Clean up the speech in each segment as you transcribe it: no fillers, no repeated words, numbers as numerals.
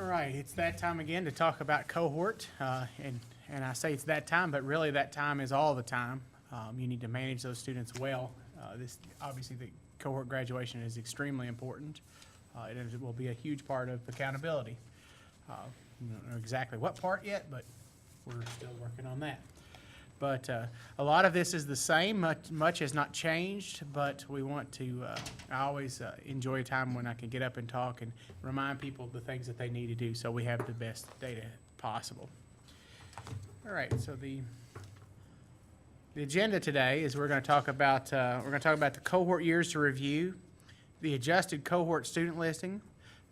All right, it's that time again to talk about cohort, and I say it's that time, but really that time is all the time. You need to manage those students well. Obviously the cohort graduation is extremely important. It will be a huge part of accountability. We don't know exactly what part yet, but we're still working on that. But a lot of this is the same. Much has not changed, but we want to, I always enjoy a time when I can get up and talk and remind people of the things that they need to do so we have the best data possible. All right, so the agenda today is we're going to talk about the cohort years to review, the adjusted cohort student listing,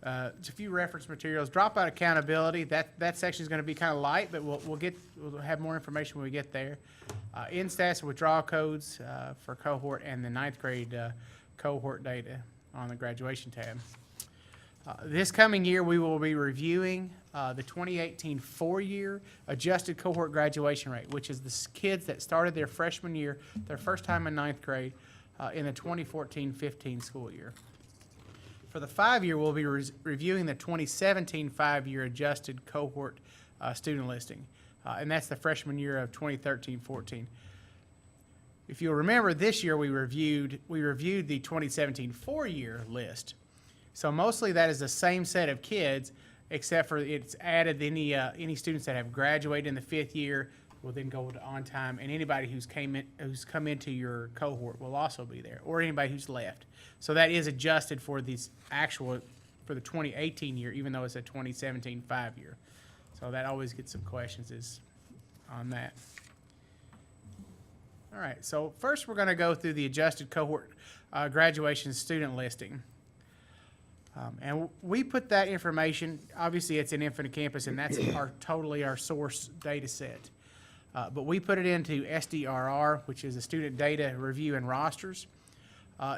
just a few reference materials, dropout accountability. That section is going to be kind of light, but we'll have more information when we get there. In-stats and withdrawal codes for cohort, and the 9th grade cohort data on the graduation tab. This coming year, we will be reviewing the 2018 4-year adjusted cohort graduation rate, which is the kids that started their freshman year, their first time in 9th grade, in the 2014-15 school year. For the 5-year, we'll be reviewing the 2017 5-year adjusted cohort student listing, and that's the freshman year of 2013-14. If you'll remember, this year we reviewed the 2017 4-year list. So mostly that is the same set of kids, except for it's added any students that have graduated in the 5th year will then go to on time, and anybody who's come into your cohort will also be there, or anybody who's left. So that is adjusted for the 2018 year, even though it's a 2017 5-year. So that always gets some questions on that. All right, so first we're going to go through the adjusted cohort graduation student listing. And we put that information, obviously it's in Infinite Campus, and that's totally our source data set. But we put it into SDRR, which is a student data review and rosters,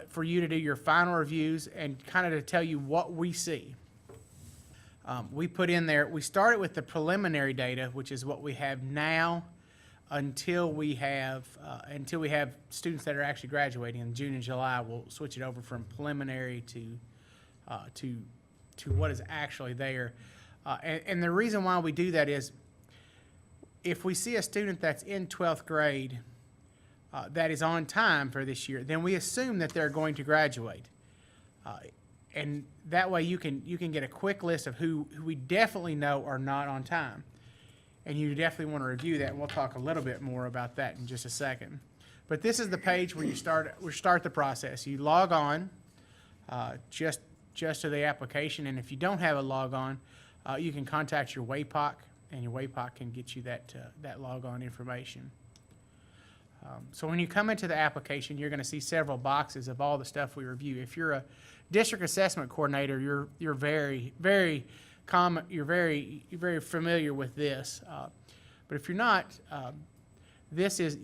for you to do your final reviews and kind of to tell you what we see. We put in there, we started with the preliminary data, which is what we have now until we have students that are actually graduating in June and July. We'll switch it over from preliminary to what is actually there. And the reason why we do that is if we see a student that's in 12th grade that is on time for this year, then we assume that they're going to graduate. And that way you can get a quick list of who we definitely know are not on time. And you definitely want to review that, and we'll talk a little bit more about that in just a second. But this is the page where you start the process. You log on just to the application, and if you don't have a log on, you can contact your WAPOC, and your WAPOC can get you that log on information. So when you come into the application, you're going to see several boxes of all the stuff we review. If you're a district assessment coordinator, you're very familiar with this. But if you're not,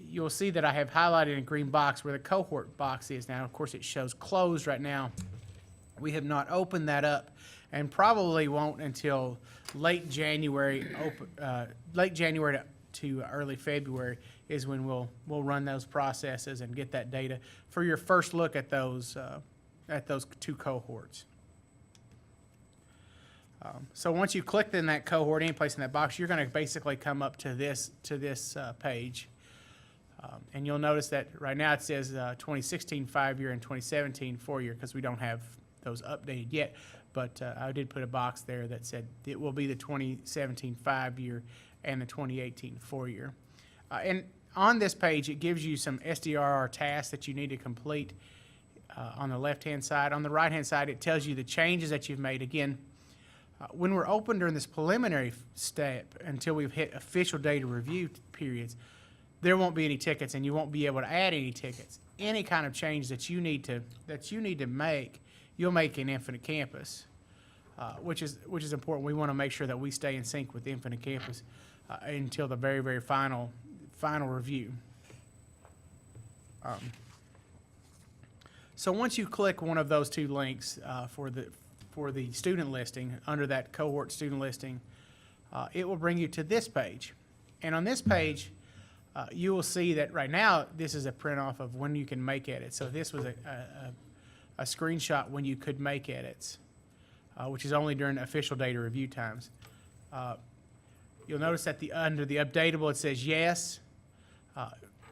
you'll see that I have highlighted in green box where the cohort box is. Now, of course, it shows closed right now. We have not opened that up, and probably won't until late January to early February is when we'll run those processes and get that data for your first look at those 2 cohorts. So once you click in that cohort, any place in that box, you're going to basically come up to this page, and you'll notice that right now it says 2016 5-year and 2017 4-year because we don't have those updated yet. But I did put a box there that said it will be the 2017 5-year and the 2018 4-year. And on this page, it gives you some SDRR tasks that you need to complete on the left-hand side. On the right-hand side, it tells you the changes that you've made. Again, when we're open during this preliminary step until we've hit official data review periods, there won't be any tickets, and you won't be able to add any tickets. Any kind of change that you need to make, you'll make in Infinite Campus, which is important. We want to make sure that we stay in sync with Infinite Campus until the very, very final review. So once you click one of those 2 links for the student listing under that cohort student listing, it will bring you to this page. And on this page, you will see that right now this is a print off of when you can make edits. So this was a screenshot when you could make edits. which is only during official data review times. You'll notice that under the updatable, it says yes.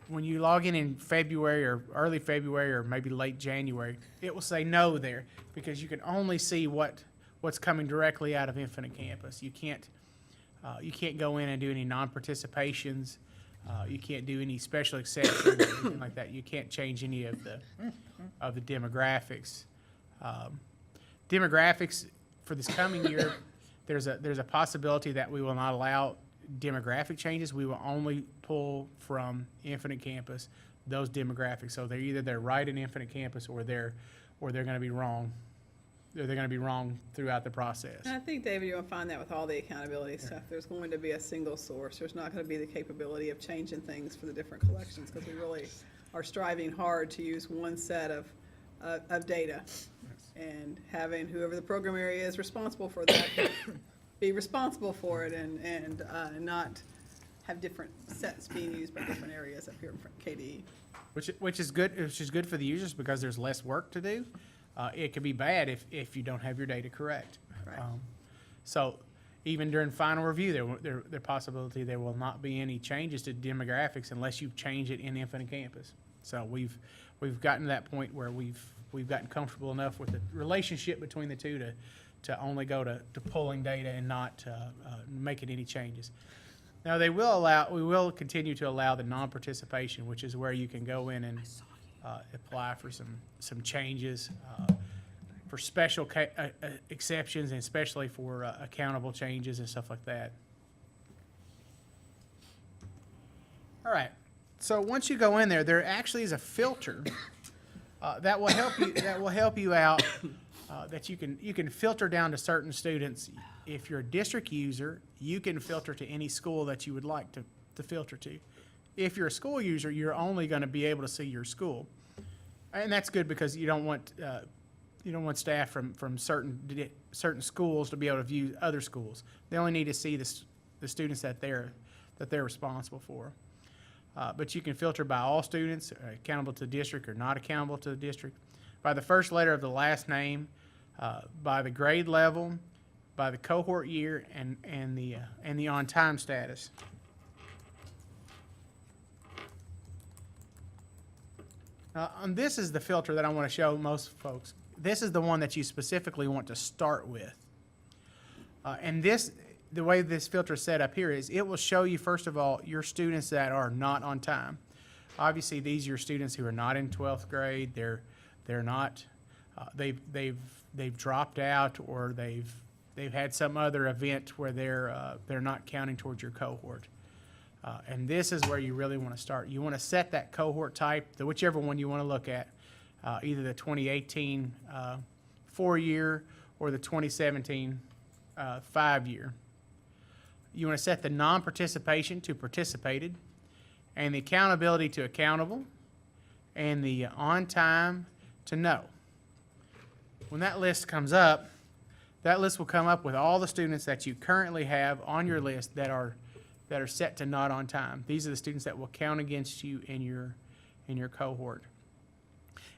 When you log in February or early February or maybe late January, it will say no there because you can only see what's coming directly out of Infinite Campus. You can't go in and do any non-participations. You can't do any special exceptions or anything like that. You can't change any of the demographics. Demographics for this coming year, there's a possibility that we will not allow demographic changes. We will only pull from Infinite Campus those demographics. So they're right in Infinite Campus or they're going to be wrong. They're going to be wrong throughout the process. And I think, David, you'll find that with all the accountability stuff. There's going to be a single source. There's not going to be the capability of changing things for the different collections because we really are striving hard to use one set of data. And having whoever the program area is responsible for that be responsible for it and not have different sets being used by different areas up here in KDE. Which is good for the users because there's less work to do. It could be bad if you don't have your data correct. Right. So even during final review, there possibility there will not be any changes to demographics unless you change it in Infinite Campus. So we've gotten to that point where we've gotten comfortable enough with the relationship between the two to only go to pulling data and not making any changes. Now we will continue to allow the non-participation, which is where you can go in and apply for some changes for special exceptions and especially for accountable changes and stuff like that. All right. So once you go in there actually is a filter that will help you out. That you can filter down to certain students. If you're a district user, you can filter to any school that you would like to filter to. If you're a school user, you're only going to be able to see your school, and that's good because you don't want staff from certain schools to be able to view other schools. They only need to see the students that they're responsible for. But you can filter by all students, accountable to the district or not accountable to the district, by the first letter of the last name, by the grade level, by the cohort year, and the on-time status. And this is the filter that I want to show most folks. This is the one that you specifically want to start with. And the way this filter is set up here is it will show you, first of all, your students that are not on time. Obviously, these are your students who are not in 12th grade. They're not. They've dropped out or they've had some other event where they're not counting towards your cohort. And this is where you really want to start. You want to set that cohort type, whichever one you want to look at, either the 2018 4-year or the 2017 5-year. You want to set the non-participation to participated, and the accountability to accountable, and the on-time to no. When that list comes up, that list will come up with all the students that you currently have on your list that are set to not on time. These are the students that will count against you in your cohort.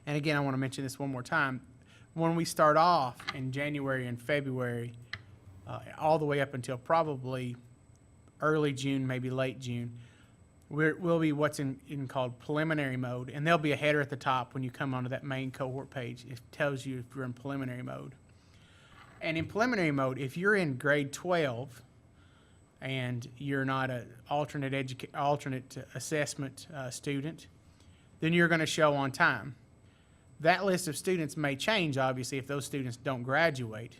And again, I want to mention this one more time. When we start off in January and February, all the way up until probably early June, maybe late June, we'll be what's in called preliminary mode, and there'll be a header at the top when you come onto that main cohort page. It tells you if you're in preliminary mode. And in preliminary mode, if you're in grade 12 and you're not an alternate assessment student, then you're going to show on time. That list of students may change, obviously, if those students don't graduate.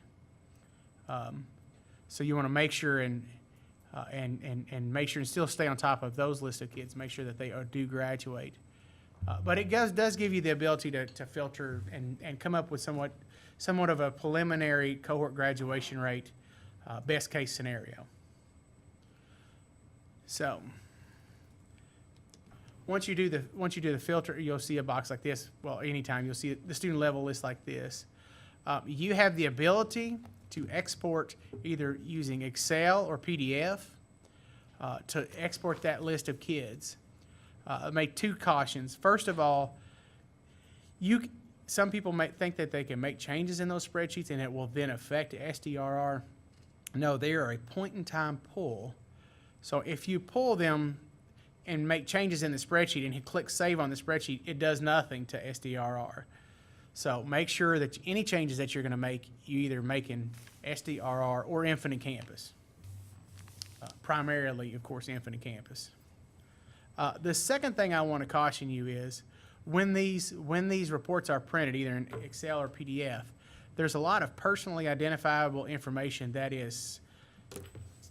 So you want to make sure and make sure and still stay on top of those list of kids. Make sure that they do graduate. But it does give you the ability to filter and come up with somewhat of a preliminary cohort graduation rate, best case scenario. So once you do the filter, you'll see a box like this. Well, anytime you'll see the student level list like this. You have the ability to export either using Excel or PDF to export that list of kids. Make two cautions. First of all, some people might think that they can make changes in those spreadsheets and it will then affect SDRR. No, they are a point-in-time pull. So if you pull them and make changes in the spreadsheet and you click Save on the spreadsheet, it does nothing to SDRR. So make sure that any changes that you're going to make, you either make in SDRR or Infinite Campus. Primarily, of course, Infinite Campus. The second thing I want to caution you is when these reports are printed, either in Excel or PDF, there's a lot of personally identifiable information that is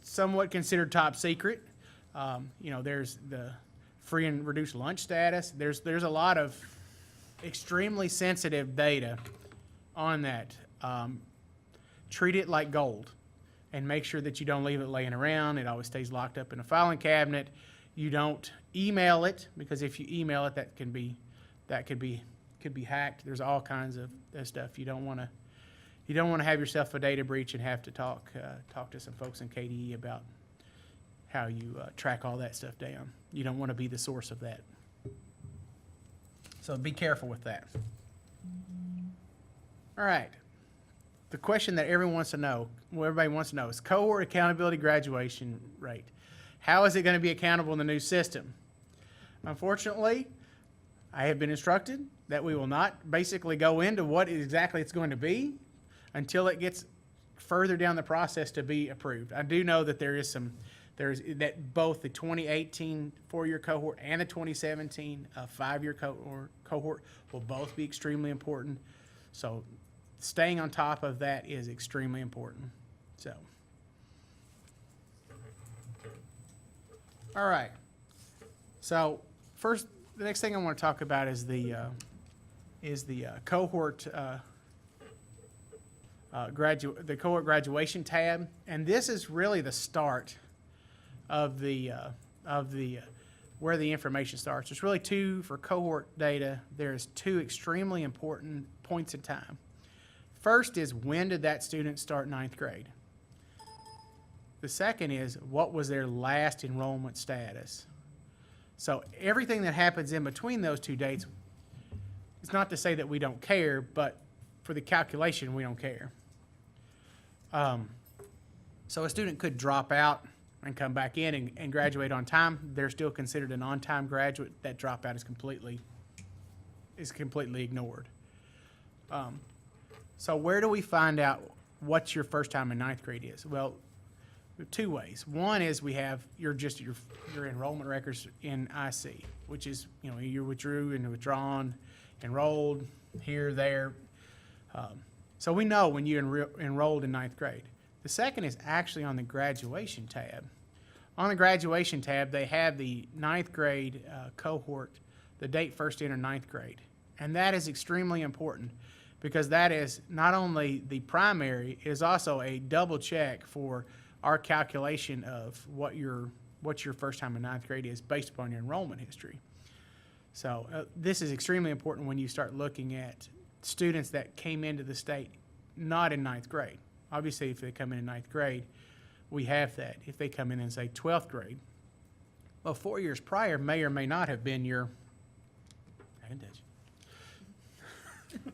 somewhat considered top secret. You know, there's the free and reduced lunch status. There's a lot of extremely sensitive data on that. Treat it like gold and make sure that you don't leave it laying around. It always stays locked up in a filing cabinet. You don't email it, because if you email it, that could be hacked. There's all kinds of stuff. You don't want to have yourself a data breach and have to talk to some folks in KDE about how you track all that stuff down. You don't want to be the source of that. So be careful with that. All right. The question that everybody wants to know is cohort accountability graduation rate. How is it going to be accountable in the new system? Unfortunately, I have been instructed that we will not basically go into what exactly it's going to be until it gets further down the process to be approved. I do know that that both the 2018 four-year cohort and the 2017 five-year cohort will both be extremely important. So staying on top of that is extremely important. So, all right. So first, the next thing I want to talk about is the cohort cohort graduation tab, and this is really the start of where the information starts. There's really for cohort data. There's two extremely important points in time. First is, when did that student start ninth grade? The second is, what was their last enrollment status? So everything that happens in between those two dates, it's not to say that we don't care, but for the calculation, we don't care. So a student could drop out and come back in and graduate on time. They're still considered an on-time graduate. That dropout is completely ignored. So where do we find out what your first time in ninth grade is? Well, two ways. One is we have your enrollment records in IC, which is, you know, you withdrew and withdrawn, enrolled, here, there. So we know when you enrolled in ninth grade. The second is actually on the graduation tab. On the graduation tab, they have the ninth grade cohort, the date first entered ninth grade. And that is extremely important, because that is not only the primary, it is also a double check for our calculation of what your first time in ninth grade is based upon your enrollment history. So this is extremely important when you start looking at students that came into the state not in ninth grade. Obviously, if they come in ninth grade, we have that. If they come in say 12th grade, well, 4 years prior may or may not have been your, I can touch it.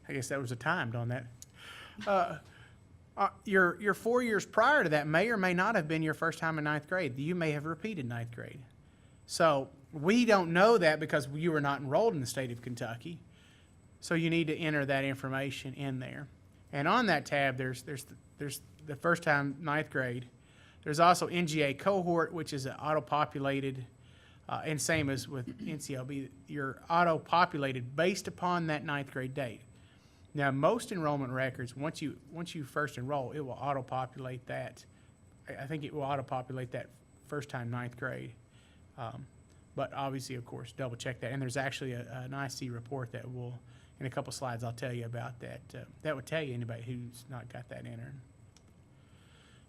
I guess that was a timed on that. Your 4 years prior to that may or may not have been your first time in ninth grade. You may have repeated ninth grade. So we don't know that because you were not enrolled in the state of Kentucky. So you need to enter that information in there. And on that tab, there's the first time ninth grade. There's also NGA cohort, which is auto-populated, and same as with NCLB, you're auto-populated based upon that ninth grade date. Now, most enrollment records, once you first enroll, it will auto-populate that. I think it will auto-populate that first time ninth grade. But obviously, of course, double check that. And there's actually an IC report that will, in a couple slides, I'll tell you about that. That would tell you anybody who's not got that entered.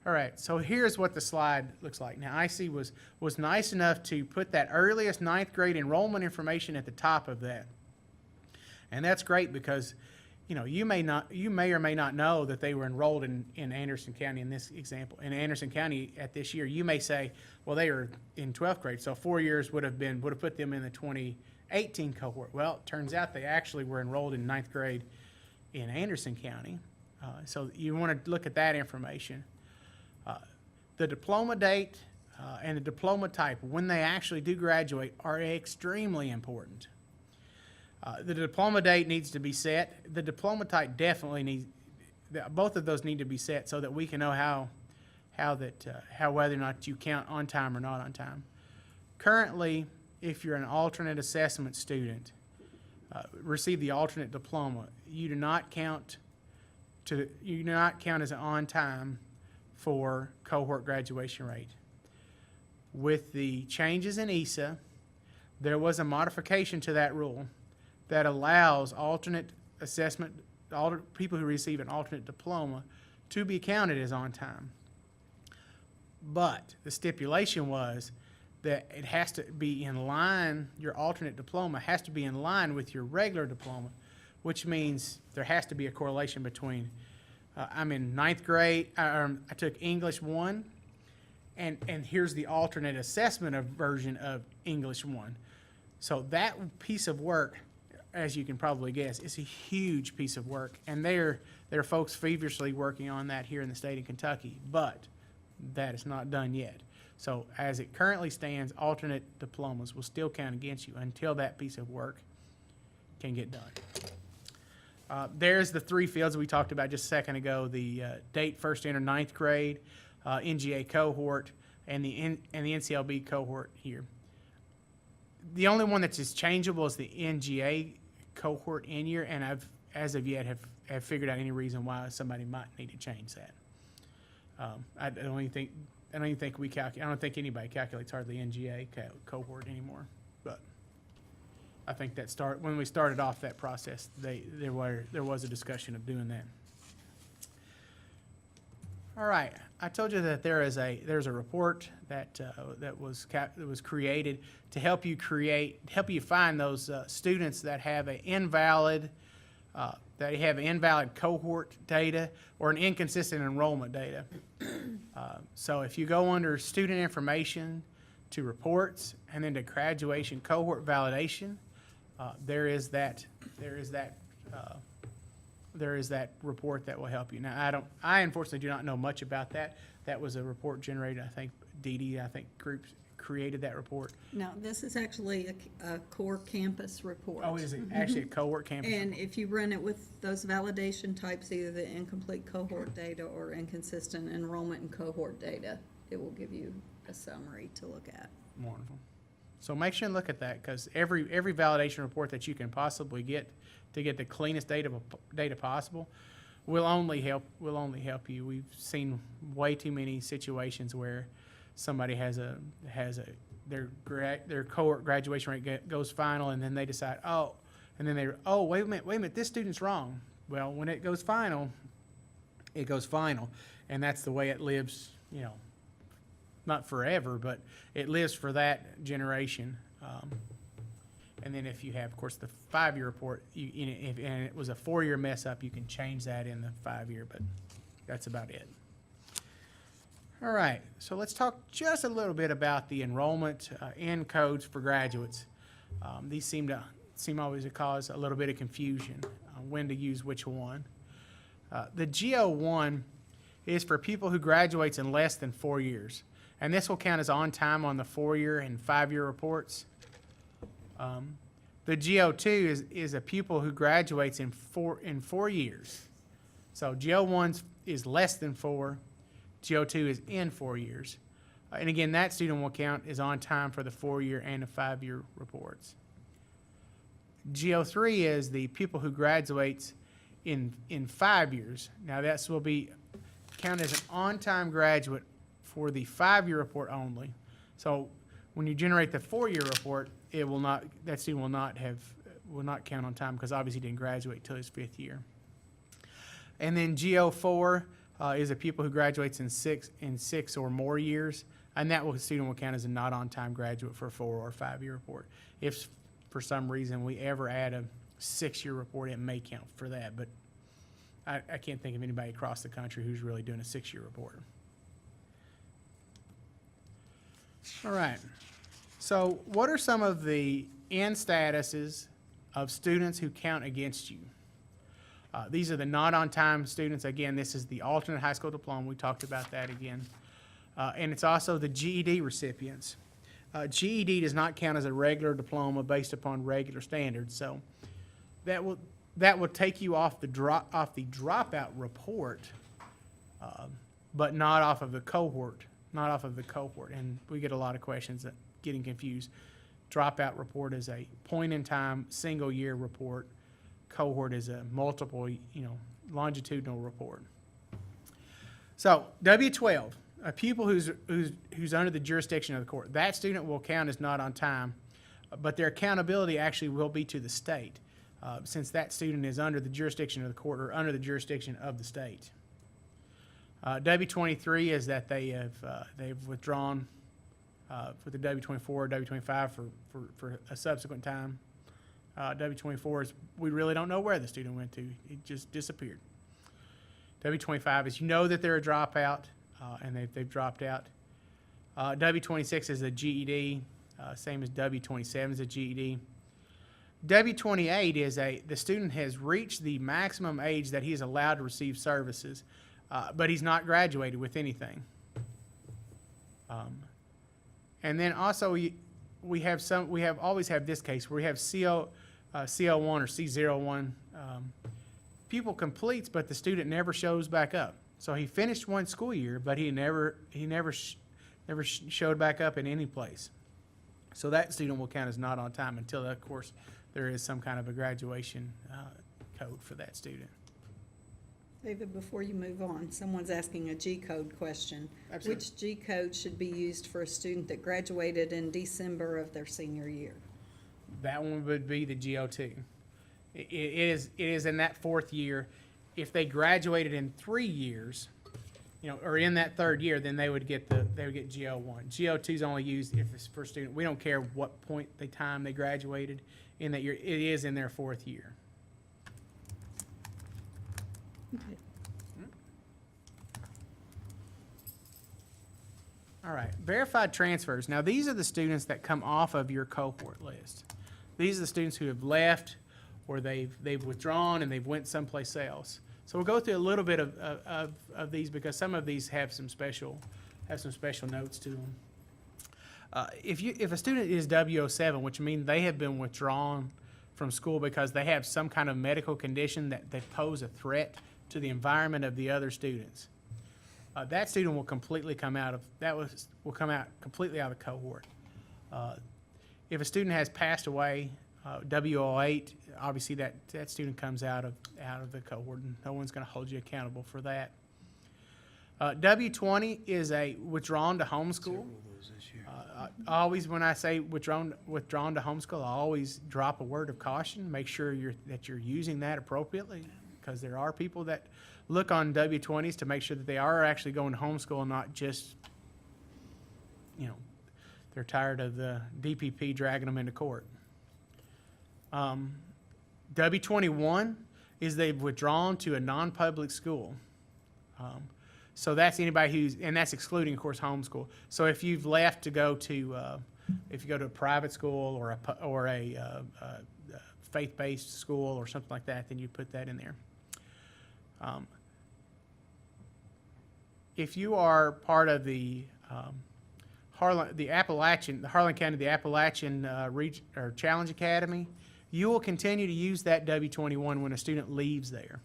All right, so here's what the slide looks like. Now, IC was nice enough to put that earliest ninth grade enrollment information at the top of that. And that's great because, you know, you may or may not know that they were enrolled in Anderson County in this example. In Anderson County at this year, you may say, well, they were in 12th grade, so 4 years would have put them in the 2018 18 cohort. Well, it turns out they actually were enrolled in 9th grade in Anderson County. So you want to look at that information. The diploma date and the diploma type, when they actually do graduate, are extremely important. The diploma date needs to be set. The diploma type definitely needs, both of those need to be set so that we can know how whether or not you count on time or not on time. Currently, if you're an alternate assessment student, receive the alternate diploma, you do not count as an on time for cohort graduation rate. With the changes in ESA, there was a modification to that rule that allows alternate assessment, people who receive an alternate diploma to be counted as on time. But the stipulation was that it has to be in line, your alternate diploma has to be in line with your regular diploma, which means there has to be a correlation between, I'm in 9th grade, I took English 1, and here's the alternate assessment version of English 1. So that piece of work, as you can probably guess, is a huge piece of work, and there are folks feverishly working on that here in the state of Kentucky, but that is not done yet. So as it currently stands, alternate diplomas will still count against you until that piece of work can get done. There's the 3 fields we talked about just a second ago, the date first to enter 9th grade, NGA cohort, and the NCLB cohort here. The only one that's just changeable is the NGA cohort in year, and I've, as of yet, have figured out any reason why somebody might need to change that. I don't even think anybody calculates hardly NGA cohort anymore. But I think when we started off that process, there was a discussion of doing that. All right, I told you that there's a report that was created to help you find those students that have an invalid cohort data or an inconsistent enrollment data. So if you go under student information to reports and then to graduation cohort validation, there is that report that will help you. Now, I unfortunately do not know much about that. That was a report generated, I think, groups created that report. No, this is actually a core campus report. Oh, is it actually a cohort campus? And if you run it with those validation types, either the incomplete cohort data or inconsistent enrollment and cohort data, it will give you a summary to look at. Wonderful. So make sure and look at that, because every validation report that you can possibly get to get the cleanest data possible will only help you. We've seen way too many situations where somebody their cohort graduation rate goes final, and then they decide, wait a minute, this student's wrong. Well, when it goes final, it goes final, and that's the way it lives, not forever, but it lives for that generation. And then if you have, of course, the 5-year report, and it was a 4-year mess up, you can change that in the 5-year, but that's about it. All right, so let's talk just a little bit about the enrollment end codes for graduates. These seem always to cause a little bit of confusion when to use which one. The GO1 is for people who graduates in less than 4 years, and this will count as on time on the 4-year and 5-year reports. The GO2 is a pupil who graduates in 4 years. So GO1 is less than 4. GO2 is in 4 years. And again, that student will count as on time for the 4-year and the 5-year reports. GO3 is the pupil who graduates in 5 years. Now that will be counted as an on-time graduate for the 5-year report only. So when you generate the 4-year report, that student will not count on time because obviously he didn't graduate till his 5th year. And then GO4 is a pupil who graduates in six or more years, and student will count as a not on time graduate for a 4 or 5-year report. If for some reason we ever add a 6-year report, it may count for that, but I can't think of anybody across the country who's really doing a 6-year report. All right. So what are some of the end statuses of students who count against you? These are the not on time students. Again, this is the alternate high school diploma. We talked about that again. And it's also the GED recipients. GED does not count as a regular diploma based upon regular standards. So that will take you off the dropout report, but not off of the cohort, And we get a lot of questions that getting confused. Dropout report is a point in time, single year report. Cohort is a multiple, longitudinal report. So W-12, a pupil who's under the jurisdiction of the court, that student will count as not on time, but their accountability actually will be to the state, since that student is under the jurisdiction of the court or under the jurisdiction of the state. W-23 is that they've withdrawn for the W-24, W-25 for a subsequent time. W-24 is we really don't know where the student went to. It just disappeared. W-25 is that they're a dropout and they've dropped out. W-26 is a GED, same as W-27 is a GED. W-28 is the student has reached the maximum age that he is allowed to receive services, but he's not graduated with anything. And then also we always have this case where we have CO1 or C01. Pupil completes, but the student never shows back up. So he finished one school year, but he never showed back up in any place. So that student will count as not on time until, of course, there is some kind of a graduation code for that student. David, before you move on, someone's asking a G-code question. Absolutely. Which G-code should be used for a student that graduated in December of their senior year? That one would be the GO2. It is in that fourth year. If they graduated in 3 years, or in that third year, then they would get GO1. GO2 is only used if it's for a student. We don't care what point time they graduated in that year. It is in their fourth year. Okay. All right, verified transfers. Now, these are the students that come off of your cohort list. These are the students who have left or they've withdrawn and they've went someplace else. So we'll go through a little bit of these because some of these have some special notes to them. If a student is W07, which means they have been withdrawn from school because they have some kind of medical condition that they pose a threat to the environment of the other students, that student will completely come out completely out of the cohort. If a student has passed away, W08, obviously that student comes out of the cohort, and no one's going to hold you accountable for that. W20 is a withdrawn to homeschool. Always when I say withdrawn to homeschool, I always drop a word of caution. Make sure that you're using that appropriately, because there are people that look on W20s to make sure that they are actually going to homeschool and not just, they're tired of the DPP dragging them into court. W21 is they've withdrawn to a non-public school. So that's anybody and that's excluding, of course, homeschool. So if you've left to go to, if you go to a private school or a faith-based school or something like that, then you put that in there. If you are part of the Harlan County, the Appalachian Challenge Academy, you will continue to use that W21 when a student leaves there.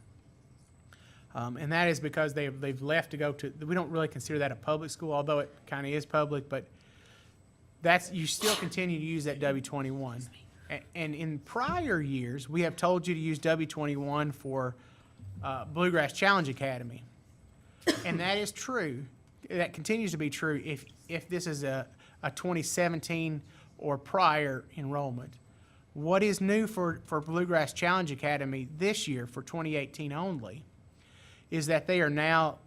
And that is because they've left to go to, we don't really consider that a public school, although it kind of is public, but you still continue to use that W21. And in prior years, we have told you to use W21 for Bluegrass Challenge Academy. And that is true. That continues to be true if this is a 2017 or prior enrollment. What is new for Bluegrass Challenge Academy this year for 2018 only is that they are now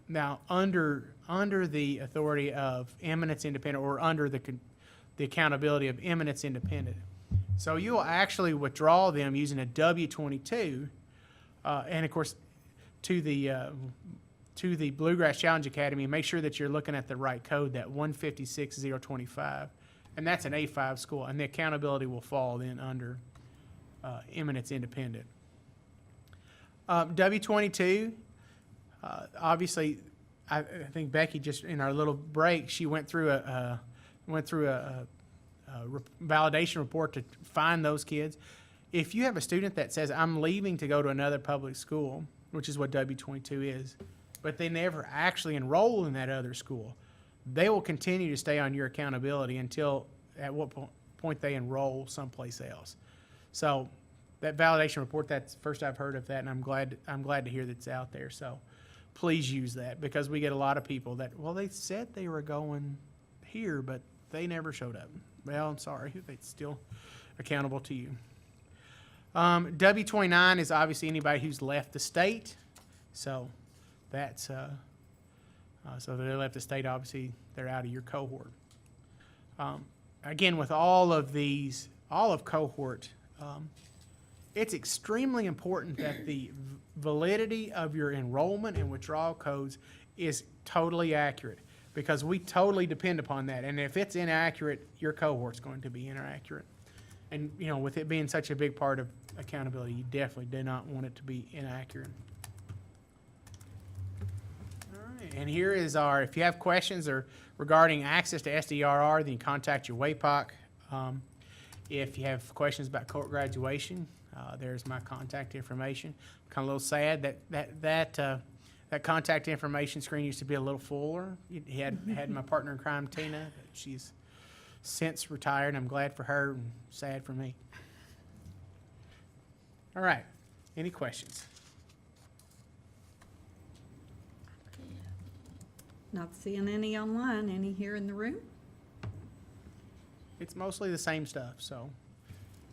under the authority of Eminence Independent, or under the accountability of Eminence Independent. So you will actually withdraw them using a W22, and of course to the Bluegrass Challenge Academy. Make sure that you're looking at the right code, that 156025, and that's an A5 school, and the accountability will fall then under eminence independent. W-22, obviously, I think Becky just, in our little break, she went through a validation report to find those kids. If you have a student that says, I'm leaving to go to another public school, which is what W-22 is, but they never actually enroll in that other school, they will continue to stay on your accountability until at what point they enroll someplace else. So that validation report, that's the first I've heard of that, and I'm glad to hear that it's out there. So please use that, because we get a lot of people that, well, they said they were going here, but they never showed up. Well, I'm sorry, they're still accountable to you. W-29 is obviously anybody who's left the state. So that's, so if they left the state, obviously they're out of your cohort. Again, with all of these, all of cohort, it's extremely important that the validity of your enrollment and withdrawal codes is totally accurate, because we totally depend upon that. And if it's inaccurate, your cohort's going to be inaccurate. And, you know, with it being such a big part of accountability, you definitely do not want it to be inaccurate. All right, and here is our, if you have questions or regarding access to SDRR, then you contact your WAPOC. If you have questions about cohort graduation, there's my contact information. Kind of a little sad that contact information screen used to be a little fuller. Had my partner in crime, Tina, but she's since retired. I'm glad for her and sad for me. All right, any questions? Not seeing any online. Any here in the room? It's mostly the same stuff, so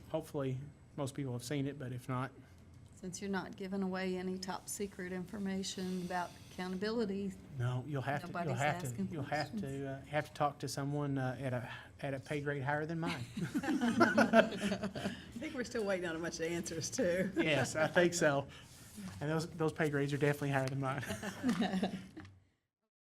hopefully most people have seen it, but if not, Since you're not giving away any top secret information about accountability, no, you'll have Nobody's asking to talk to someone at a pay grade higher than mine. I think we're still waiting on a bunch of answers too. Yes, I think so. And those pay grades are definitely higher than mine.